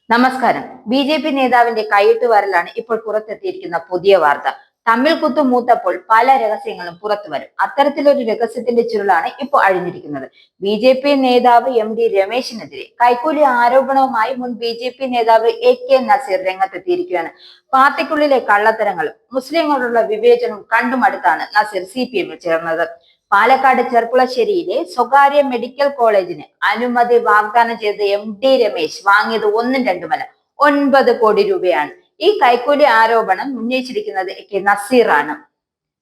നമസ്കാരം. ബി.ജെ.പി നേതാവിന്റെ കൈയിട്ടുവാരലാണ് ഇപ്പോൾ പുറത്തെത്തിയിരിക്കുന്ന പുതിയ വാർത്ത. തമ്മിൽ കുത്തു മൂത്തപ്പോൾ പല രഹസ്യങ്ങളും പുറത്തു വരും. അത്തരത്തിലൊരു രഹസ്യത്തിന്റെ ചുരുളാണ് ഇപ്പോൾ അഴിഞ്ഞിരിക്കുന്നത്. ബി.ജെ.പി നേതാവ് എം.ടി രമേശിനെതിരെ കൈക്കൂലി ആരോപണവുമായി മുൻ ബി.ജെ.പി നേതാവ് എ.കെ നസീർ രംഗത്തെത്തിയിരിക്കുകയാണ്. പാർട്ടിക്കുള്ളിലെ കള്ളത്തരങ്ങളും മുസ്ലിങ്ങളോടുള്ള വിവേചനവും കണ്ടുമടുത്താണ് നസീർ CPM-ൽ ചേർന്നത്. പാലക്കാട് ചെർപ്പുളശ്ശേരിയിലെ സ്വകാര്യ മെഡിക്കൽ കോളേജിന് അനുമതി വാഗ്ദാനം ചെയ്ത് എം.ടി രമേശ് വാങ്ങിയത് ഒന്നും രണ്ടുമല്ല, 9 കോടി രൂപയാണ്. ഈ കൈക്കൂലി ആരോപണം ഉന്നയിച്ചിരിക്കുന്നത് എ.കെ നസീറാണ്.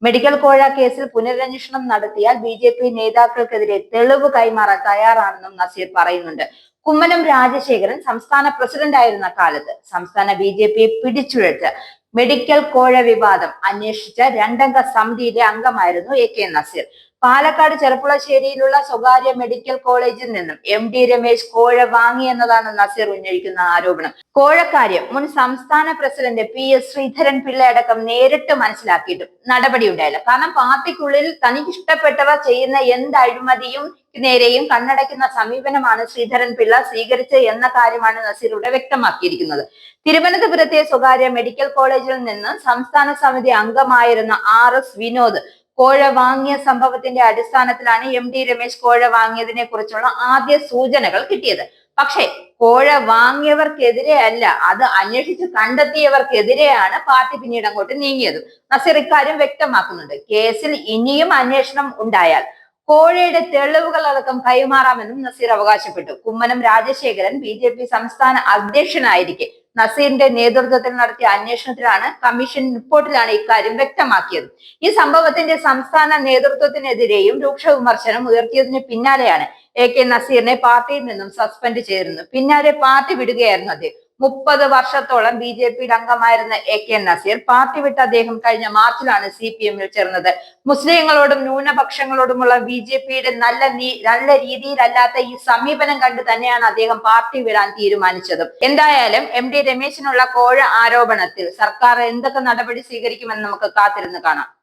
മെഡിക്കൽ കോഴ കേസിൽ പുനരന്വേഷണം നടത്തിയാൽ ബി.ജെ.പി നേതാക്കൾക്കെതിരെ തെളിവ് കൈമാറാൻ തയ്യാറാണെന്നും നസീർ പറയുന്നുണ്ട്. കുമ്മനം രാജശേഖരൻ സംസ്ഥാന പ്രസിഡന്റ് ആയിരുന്ന കാലത്ത് സംസ്ഥാന ബി.ജെ.പിയെ പിടിച്ചുഴച്ച് മെഡിക്കൽ കോഴ വിവാദം അന്വേഷിച്ച 2 അംഗ സമിതിയിലെ അംഗമായിരുന്നു എ.കെ നസീർ. പാലക്കാട് ചെർപ്പുളശ്ശേരിയിലുള്ള സ്വകാര്യ മെഡിക്കൽ കോളേജിൽ നിന്നും എം.ടി രമേശ് കോഴ വാങ്ങിയെന്നതാണ് നസീർ ഉന്നയിക്കുന്ന ആരോപണം. കോഴക്കാര്യം മുൻ സംസ്ഥാന പ്രസിഡന്റ് P.S. ശ്രീധരൻ പിള്ള അടക്കം നേരിട്ട് മനസ്സിലാക്കിയിട്ടും നടപടി ഉണ്ടായില്ല. കാരണം പാർട്ടിക്കുള്ളിൽ തനിക്ക് ഇഷ്ടപ്പെട്ടവർ ചെയ്യുന്ന എന്ത് അഴിമതിയും നേരെയും കണ്ണടയ്ക്കുന്ന സമീപനമാണ് ശ്രീധരൻ പിള്ള സ്വീകരിച്ചത് എന്ന കാര്യമാണ് നസീർ ഇവിടെ വ്യക്തമാക്കിയിരിക്കുന്നത്. തിരുവനന്തപുരത്തെ സ്വകാര്യ മെഡിക്കൽ കോളേജിൽ നിന്ന് സംസ്ഥാന സമിതി അംഗമായിരുന്ന R.S. വിനോദ് കോഴ വാങ്ങിയ സംഭവത്തിന്റെ അടിസ്ഥാനത്തിലാണ് എം.ടി രമേശ് കോഴ വാങ്ങിയതിനെ കുറിച്ചുള്ള ആദ്യ സൂചനകൾ കിട്ടിയത്. പക്ഷേ കോഴ വാങ്ങിയവർക്കെതിരെ അല്ല, അത് അന്വേഷിച്ച് കണ്ടെത്തിയവർക്കെതിരെയാണ് പാർട്ടി പിന്നീട് അങ്ങോട്ട് നീങ്ങിയത്. നസീർ ഇക്കാര്യം വ്യക്തമാക്കുന്നുണ്ട്. കേസിൽ ഇനിയും അന്വേഷണം ഉണ്ടായാൽ കോഴയുടെ തെളിവുകൾ അടക്കം കൈമാറാമെന്നും നസീർ അവകാശപ്പെട്ടു. കുമ്മനം രാജശേഖരൻ ബി.ജെ.പി സംസ്ഥാന അധ്യക്ഷനായിരിക്കെ നസീറിന്റെ നേതൃത്വത്തിൽ നടത്തിയ അന്വേഷണത്തിലാണ് കമ്മീഷൻ റിപ്പോർട്ടിലാണ് ഇക്കാര്യം വ്യക്തമാക്കിയത്. ഈ സംഭവത്തിന്റെ സംസ്ഥാന നേതൃത്വത്തിനെതിരെയും രൂക്ഷ വിമർശനം ഉയർത്തിയതിന് പിന്നാലെയാണ് എ.കെ നസീറിനെ പാർട്ടിയിൽ നിന്നും സസ്പെൻഡ് ചെയ്തിരുന്നു. പിന്നാലെ പാർട്ടി വിടുകയായിരുന്നു അദ്ദേഹം. 30 വർഷത്തോളം ബി.ജെ.പിയിൽ അംഗമായിരുന്ന എ.കെ നസീർ പാർട്ടി വിട്ട അദ്ദേഹം കഴിഞ്ഞ മാർച്ചിലാണ് CPM-ൽ ചേർന്നത്. മുസ്ലിങ്ങളോടും ന്യൂനപക്ഷങ്ങളോടുമുള്ള ബി.ജെ.പിയുടെ നല്ല രീതിയിലല്ലാത്ത ഈ സമീപനം കണ്ട് തന്നെയാണ് അദ്ദേഹം പാർട്ടി വിടാൻ തീരുമാനിച്ചത്. എന്തായാലും എം.ടി രമേശിനുള്ള കോഴ ആരോപണത്തിൽ സർക്കാർ എന്തൊക്കെ നടപടി സ്വീകരിക്കുമെന്ന് നമുക്ക് കാത്തിരുന്ന് കാണാം.